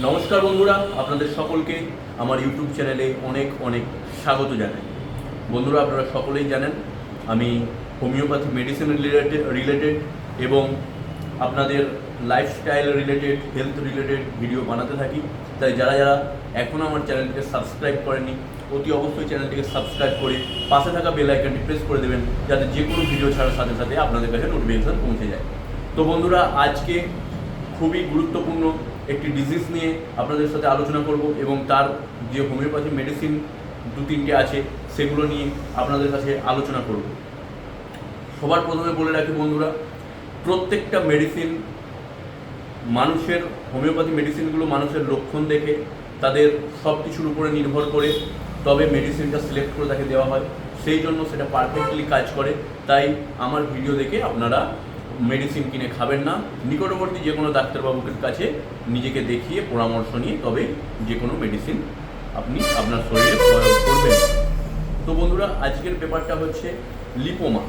নমস্কার বন্ধুরা, আপনাদের সকলকে আমার ইউটিউব চ্যানেলে অনেক অনেক স্বাগত জানাই। বন্ধুরা, আপনারা সকলেই জানেন আমি হোমিওপ্যাথি মেডিসিন রিলেটেড এবং আপনাদের lifestyle related, health related video বানাতে থাকি। তাই যারা যারা এখনও আমার চ্যানেলটিকে সাবস্ক্রাইব করেনি, অতি অবশ্যই চ্যানেলটিকে সাবস্ক্রাইব করে পাশে থাকা বেল আইকনটি প্রেস করে দেবেন, যাতে যে কোনো ভিডিও ছাড়ার সাথে সাথে আপনাদের কাছে নোটিফিকেশন পৌঁছে যায়। তো বন্ধুরা, আজকে খুবই গুরুত্বপূর্ণ একটি ডিজিজ নিয়ে আপনাদের সাথে আলোচনা করব এবং তার যে হোমিওপ্যাথি মেডিসিন দু তিনটে আছে সেগুলো নিয়ে আপনাদের কাছে আলোচনা করব। সবার প্রথমে বলে রাখি বন্ধুরা, প্রত্যেকটা মেডিসিন মানুষের, হোমিওপ্যাথি মেডিসিনগুলো মানুষের লক্ষণ দেখে তাদের সব কিছুর উপরে নির্ভর করে তবে মেডিসিনটা সিলেক্ট করে তাকে দেওয়া হয়। সেই জন্য সেটা পারফেক্টলি কাজ করে। তাই আমার ভিডিও দেখে আপনারা মেডিসিন কিনে খাবেন না, নিকটবর্তী যে কোনো ডাক্তারবাবুর কাছে নিজেকে দেখিয়ে পরামর্শ নিয়ে তবে যে কোনো মেডিসিন আপনি আপনার শরীরে প্রয়োগ করবেন। তো বন্ধুরা, আজকের পেপারটা হচ্ছে লিপোমা।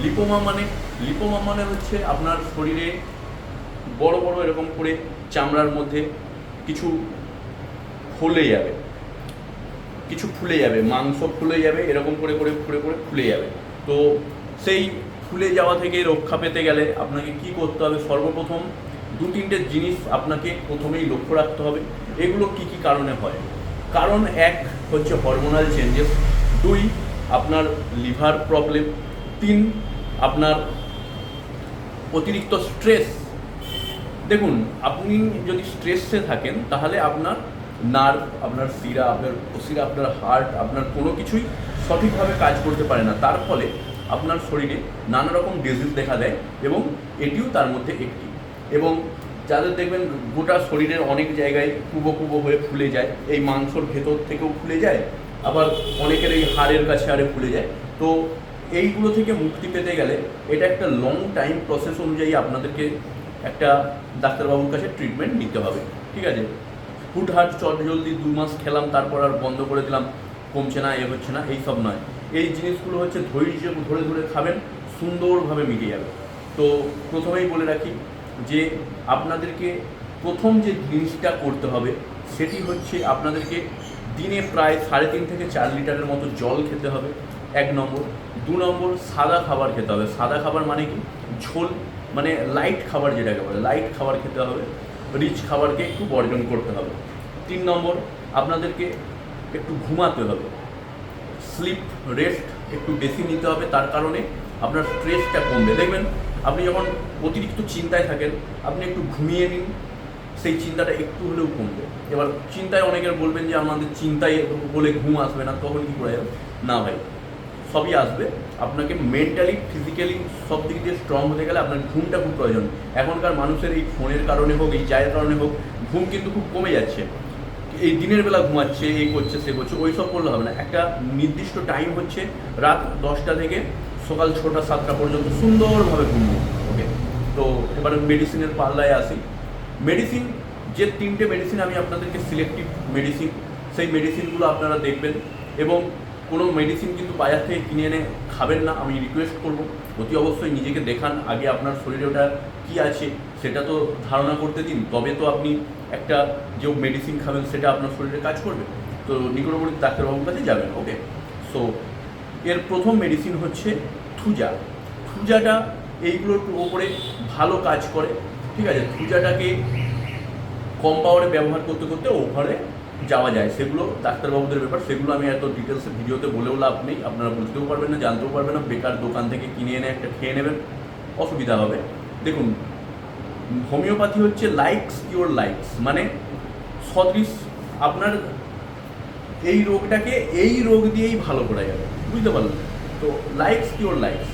লিপোমা মানে হচ্ছে আপনার শরীরে বড় বড় এরকম করে চামড়ার মধ্যে কিছু ফুলে যাবে, মাংস ফুলে যাবে, এরকম করে করে ফুলে যাবে। তো সেই ফুলে যাওয়া থেকে রক্ষা পেতে গেলে আপনাকে কি করতে হবে? সর্বপ্রথম দু তিনটে জিনিস আপনাকে প্রথমেই লক্ষ্য রাখতে হবে। এগুলো কি কি কারণে হয়? কারণ এক হচ্ছে হরমোনাল চেঞ্জেস, দুই আপনার লিভার প্রবলেম, তিন আপনার অতিরিক্ত স্ট্রেস। দেখুন, আপনি যদি স্ট্রেসে থাকেন তাহলে আপনার নার্ভ, আপনার শিরা, আপনার হার্ট, আপনার কোনো কিছুই সঠিকভাবে কাজ করতে পারে না। তার ফলে আপনার শরীরে নানা রকম ডিজিজ দেখা দেয় এবং এটিও তার মধ্যে একটি। এবং যাদের দেখবেন গোটা শরীরের অনেক জায়গায় কুবো হয়ে ফুলে যায়, এই মাংসর ভেতর থেকেও ফুলে যায়, আবার অনেকের এই হাড়ের কাছে ফুলে যায়। তো এইগুলো থেকে মুক্তি পেতে গেলে এটা একটা লং টাইম প্রসেস অনুযায়ী আপনাদেরকে একটা ডাক্তারবাবুর কাছে ট্রিটমেন্ট নিতে হবে। ঠিক আছে? হুটহাট জলদি 2 মাস খেলাম তারপর আর বন্ধ করে দিলাম, কমছে না, হচ্ছে না, এইসব নয়। এই জিনিসগুলো হচ্ছে ধৈর্য ধরে ধরে খাবেন, সুন্দরভাবে মিটে যাবে। তো প্রথমেই বলে রাখি যে আপনাদেরকে প্রথম যে জিনিসটা করতে হবে সেটি হচ্ছে আপনাদেরকে দিনে প্রায় 3.5 থেকে 4 লিটারের মতো জল খেতে হবে, 1 নম্বর। 2 নম্বর, সাদা খাবার খেতে হবে। সাদা খাবার মানে কি? ঝোল, মানে লাইট খাবার যেটাকে বলে, লাইট খাবার খেতে হবে, রিচ খাবারকে একটু বর্জন করতে হবে। 3 নম্বর, আপনাদেরকে একটু ঘুমাতে হবে, রেস্ট একটু বেশি নিতে হবে। তার কারণে আপনার স্ট্রেসটা কমবে। দেখবেন আপনি যখন অতিরিক্ত চিন্তায় থাকেন, আপনি একটু ঘুমিয়ে নিন, সেই চিন্তাটা একটু হলেও কমবে। এবার চিন্তায় অনেকের বলবেন যে আমাদের চিন্তায় বলে ঘুম আসবে না, তখন কী করে যাবে? না ভাই, সবই আসবে। আপনাকে মেন্টালি, ফিজিক্যালি সব দিক দিয়ে স্ট্রং হতে গেলে আপনার ঘুমটা খুব প্রয়োজন। এখনকার মানুষের এই ফোনের কারণে হোক, এই চায়ের কারণে হোক, ঘুম কিন্তু খুব কমে যাচ্ছে। এই দিনের বেলা ঘুমাচ্ছে, এই করছে, সে করছে, ওই সব করলে হবে না। একটা নির্দিষ্ট টাইম হচ্ছে রাত 10টা থেকে সকাল 6টা 7টা পর্যন্ত সুন্দরভাবে ঘুমবো। ওকে, তো এবার মেডিসিনের পাল্লায় আসি। মেডিসিন, যে 3টে মেডিসিন আমি আপনাদেরকে সিলেক্টিভ মেডিসিন, সেই মেডিসিনগুলো আপনারা দেখবেন এবং কোনো মেডিসিন কিন্তু বাজার থেকে কিনে এনে খাবেন না, আমি রিকোয়েস্ট করব। অতি অবশ্যই নিজেকে দেখান আগে, আপনার শরীরে ওটা কী আছে সেটা তো ধারণা করতে দিন, তবে তো আপনি একটা যে মেডিসিন খাবেন সেটা আপনার শরীরে কাজ করবে। তো নিকটবর্তী ডাক্তারবাবুর কাছে যাবেন। ওকে, সো এর প্রথম মেডিসিন হচ্ছে থুজাটা এইগুলোর ওপরে ভালো কাজ করে। ঠিক আছে? থুজাটাকে কম পাওয়ারে ব্যবহার করতে করতে ওভারে যাওয়া যায়, সেগুলো ডাক্তারবাবুদের ব্যাপার। সেগুলো আমি এত ডিটেলসে ভিডিওতে বলেও লাভ নেই, আপনারা বুঝতেও পারবেন না, জানতেও পারবেন না। বেকার দোকান থেকে কিনে এনে একটা খেয়ে নেবেন, অসুবিধা হবে। দেখুন, হোমিওপ্যাথি হচ্ছে লাইকস ইউর লাইকস, মানে সদৃশ আপনার এই রোগটাকে এই রোগ দিয়েই ভালো করা যাবে, বুঝতে পারলেন? তো লাইকস ইউর লাইকস।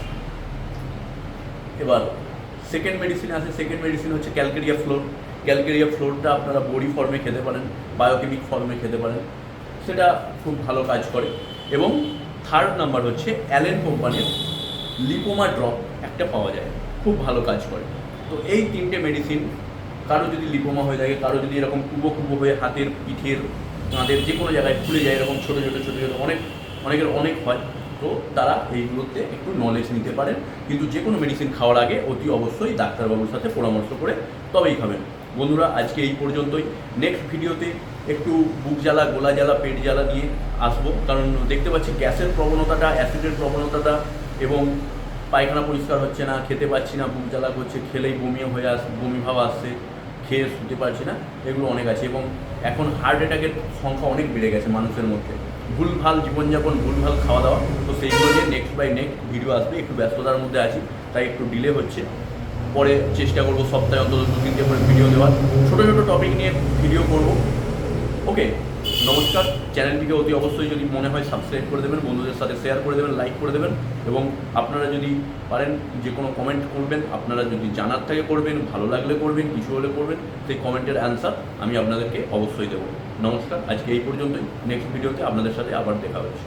এবার সেকেন্ড মেডিসিন আছে। সেকেন্ড মেডিসিন হচ্ছে ক্যালকেরিয়া ফ্লোরটা আপনারা বড়ি ফর্মে খেতে পারেন, বায়োকেমিক ফর্মে খেতে পারেন, সেটা খুব ভালো কাজ করে। এবং থার্ড নাম্বার হচ্ছে অ্যালেন কোম্পানির লিপোমা ড্রপ একটা পাওয়া যায়, খুব ভালো কাজ করে। তো এই 3টে মেডিসিন, কারো যদি লিপোমা হয়ে থাকে, কারো যদি এরকম কুবো হয়ে হাতের, পিঠের, কাঁধের যে কোনো জায়গায় ফুলে যায়, এরকম ছোটো ছোটো অনেকের অনেক হয়, তো তারা এইগুলোতে একটু নলেজ নিতে পারেন। কিন্তু যে কোনো মেডিসিন খাওয়ার আগে অতি অবশ্যই ডাক্তারবাবুর সাথে পরামর্শ করে তবেই খাবেন। বন্ধুরা আজকে এই পর্যন্তই। নেক্সট ভিডিওতে একটু বুক জ্বালা, গোলা জ্বালা, পেট জ্বালা নিয়ে আসবো, কারণ দেখতে পাচ্ছি গ্যাসের প্রবণতাটা, অ্যাসিডের প্রবণতাটা এবং পায়খানা পরিষ্কার হচ্ছে না, খেতে পাচ্ছি না, বুক জ্বালা করছে, খেলেই বমি ভাব আসছে, খেয়ে শুতে পারছি না, এগুলো অনেক আছে। এবং এখন হার্ট অ্যাটাকের সংখ্যা অনেক বেড়ে গেছে মানুষের মধ্যে, ভুলভাল জীবনযাপন, ভুলভাল খাওয়া দাওয়া। তো সেইগুলো নিয়ে নেক্সট বাই নেক্সট ভিডিও আসবে। একটু ব্যস্ততার মধ্যে আছি, তাই একটু ডিলে হচ্ছে। পরে চেষ্টা করবো সপ্তাহে অন্তত 2-3টে করে ভিডিও দেওয়ার, ছোটো ছোটো টপিক নিয়ে ভিডিও করব। ওকে, নমস্কার। চ্যানেলটিকে অতি অবশ্যই যদি মনে হয় সাবস্ক্রাইব করে দেবেন, বন্ধুদের সাথে শেয়ার করে দেবেন, লাইক করে দেবেন, এবং আপনারা যদি পারেন যে কোনো কমেন্ট করবেন। আপনারা যদি জানার থাকে করবেন, ভালো লাগলে করবেন, কিছু হলে করবেন, সেই কমেন্টের অ্যান্সার আমি আপনাদেরকে অবশ্যই দেবো। নমস্কার, আজকে এই পর্যন্তই। নেক্সট ভিডিওতে আপনাদের সাথে আবার দেখা হচ্ছে।